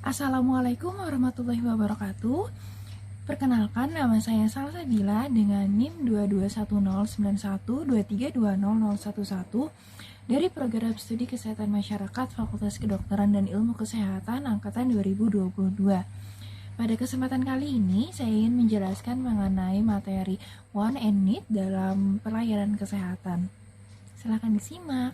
Assalamualaikum warahmatullahi wabarakatuh. Perkenalkan, nama saya Salsabila dengan NIM 2210912320011 dari Program Studi Kesehatan Masyarakat Fakultas Kedokteran dan Ilmu Kesehatan Angkatan 2022. Pada kesempatan kali ini, saya ingin menjelaskan mengenai materi One and Need dalam pelayanan kesehatan. Silakan disimak.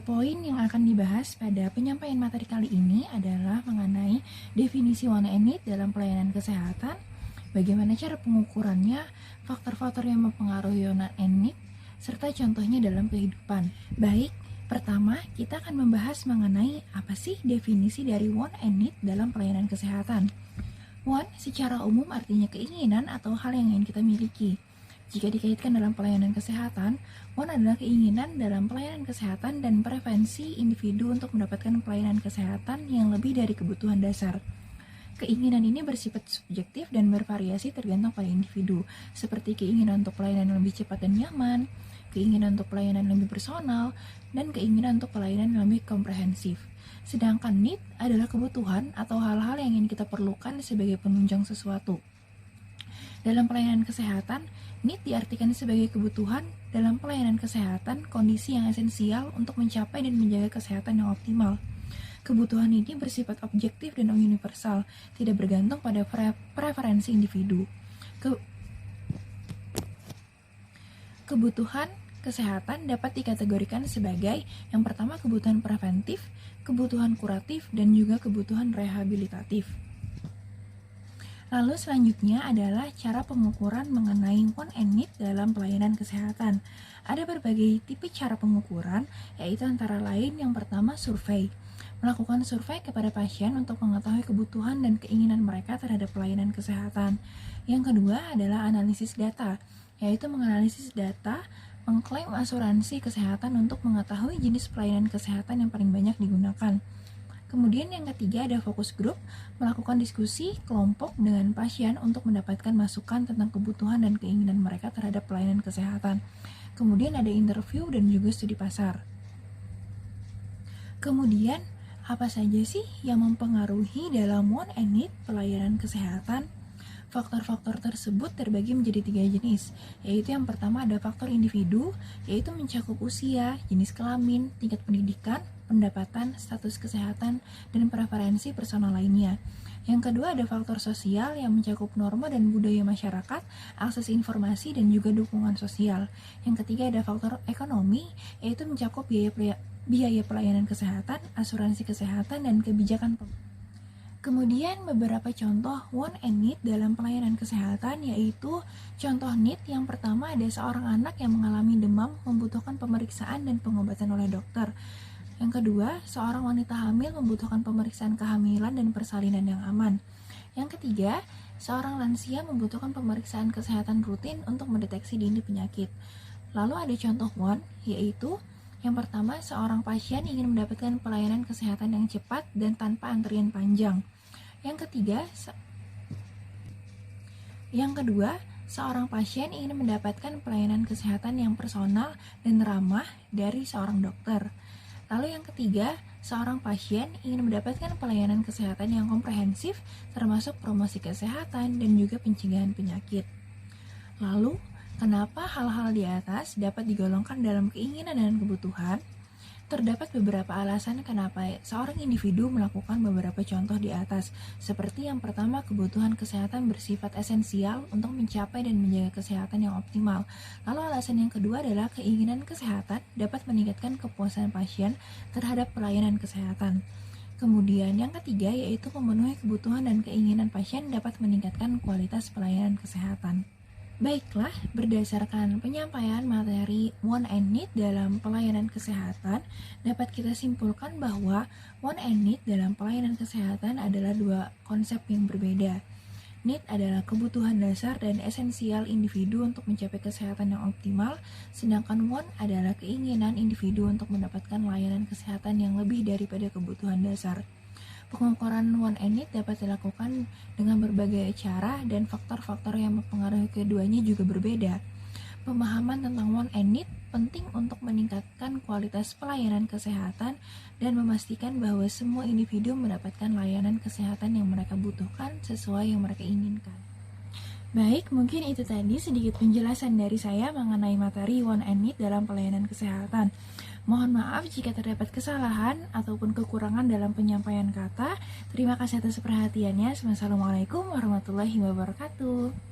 Poin yang akan dibahas pada penyampaian materi kali ini adalah mengenai definisi One and Need dalam pelayanan kesehatan, bagaimana cara pengukurannya, faktor-faktor yang mempengaruhi One and Need, serta contohnya dalam kehidupan. Baik, pertama kita akan membahas mengenai apa sih definisi dari One and Need dalam pelayanan kesehatan. One secara umum artinya keinginan atau hal yang ingin kita miliki. Jika dikaitkan dalam pelayanan kesehatan, One adalah keinginan dalam pelayanan kesehatan dan preferensi individu untuk mendapatkan pelayanan kesehatan yang lebih dari kebutuhan dasar. Keinginan ini bersifat subjektif dan bervariasi tergantung pada individu, seperti keinginan untuk pelayanan yang lebih cepat dan nyaman, keinginan untuk pelayanan yang lebih personal, dan keinginan untuk pelayanan yang lebih komprehensif. Sedangkan need adalah kebutuhan atau hal-hal yang ingin kita perlukan sebagai penunjang sesuatu. Dalam pelayanan kesehatan, need diartikan sebagai kebutuhan dalam pelayanan kesehatan, kondisi yang esensial untuk mencapai dan menjaga kesehatan yang optimal. Kebutuhan ini bersifat objektif dan universal, tidak bergantung pada preferensi individu. Kebutuhan kesehatan dapat dikategorikan sebagai yang pertama kebutuhan preventif, kebutuhan kuratif, dan juga kebutuhan rehabilitatif. Lalu selanjutnya adalah cara pengukuran mengenai One and Need dalam pelayanan kesehatan. Ada berbagai tipe cara pengukuran, yaitu antara lain yang pertama survei. Melakukan survei kepada pasien untuk mengetahui kebutuhan dan keinginan mereka terhadap pelayanan kesehatan. Yang kedua adalah analisis data, yaitu menganalisis data, mengklaim asuransi kesehatan untuk mengetahui jenis pelayanan kesehatan yang paling banyak digunakan. Kemudian yang ketiga ada fokus grup, melakukan diskusi kelompok dengan pasien untuk mendapatkan masukan tentang kebutuhan dan keinginan mereka terhadap pelayanan kesehatan. Kemudian ada interview dan juga studi pasar. Kemudian, apa saja sih yang mempengaruhi dalam One and Need pelayanan kesehatan? Faktor-faktor tersebut terbagi menjadi 3 jenis, yaitu yang pertama ada faktor individu, yaitu mencakup usia, jenis kelamin, tingkat pendidikan, pendapatan, status kesehatan, dan preferensi personal lainnya. Yang kedua ada faktor sosial yang mencakup norma dan budaya masyarakat, akses informasi, dan juga dukungan sosial. Yang ketiga ada faktor ekonomi, yaitu mencakup biaya pelayanan kesehatan, asuransi kesehatan, dan kebijakan pemerintah. Kemudian beberapa contoh One and Need dalam pelayanan kesehatan, yaitu contoh need yang pertama ada seorang anak yang mengalami demam membutuhkan pemeriksaan dan pengobatan oleh dokter. Yang kedua, seorang wanita hamil membutuhkan pemeriksaan kehamilan dan persalinan yang aman. Yang ketiga, seorang lansia membutuhkan pemeriksaan kesehatan rutin untuk mendeteksi dini penyakit. Lalu ada contoh One, yaitu yang pertama, seorang pasien ingin mendapatkan pelayanan kesehatan yang cepat dan tanpa antrian panjang. Yang kedua, seorang pasien ingin mendapatkan pelayanan kesehatan yang personal dan ramah dari seorang dokter. Lalu yang ketiga, seorang pasien ingin mendapatkan pelayanan kesehatan yang komprehensif, termasuk promosi kesehatan dan juga pencegahan penyakit. Lalu, kenapa hal-hal di atas dapat digolongkan dalam keinginan dan kebutuhan? Terdapat beberapa alasan kenapa seorang individu melakukan beberapa contoh di atas, seperti yang pertama kebutuhan kesehatan bersifat esensial untuk mencapai dan menjaga kesehatan yang optimal. Lalu alasan yang kedua adalah keinginan kesehatan dapat meningkatkan kepuasan pasien terhadap pelayanan kesehatan. Kemudian yang ketiga yaitu memenuhi kebutuhan dan keinginan pasien dapat meningkatkan kualitas pelayanan kesehatan. Baiklah, berdasarkan penyampaian materi One and Need dalam pelayanan kesehatan, dapat kita simpulkan bahwa One and Need dalam pelayanan kesehatan adalah dua konsep yang berbeda. Need adalah kebutuhan dasar dan esensial individu untuk mencapai kesehatan yang optimal, sedangkan One adalah keinginan individu untuk mendapatkan layanan kesehatan yang lebih daripada kebutuhan dasar. Pengukuran One and Need dapat dilakukan dengan berbagai cara dan faktor-faktor yang mempengaruhi keduanya juga berbeda. Pemahaman tentang want and need penting untuk meningkatkan kualitas pelayanan kesehatan dan memastikan bahwa semua individu mendapatkan layanan kesehatan yang mereka butuhkan sesuai yang mereka inginkan. Baik, mungkin itu tadi sedikit penjelasan dari saya mengenai materi want and need dalam pelayanan kesehatan. Mohon maaf jika terdapat kesalahan ataupun kekurangan dalam penyampaian kata. Terima kasih atas perhatiannya. Wassalamualaikum warahmatullahi wabarakatuh.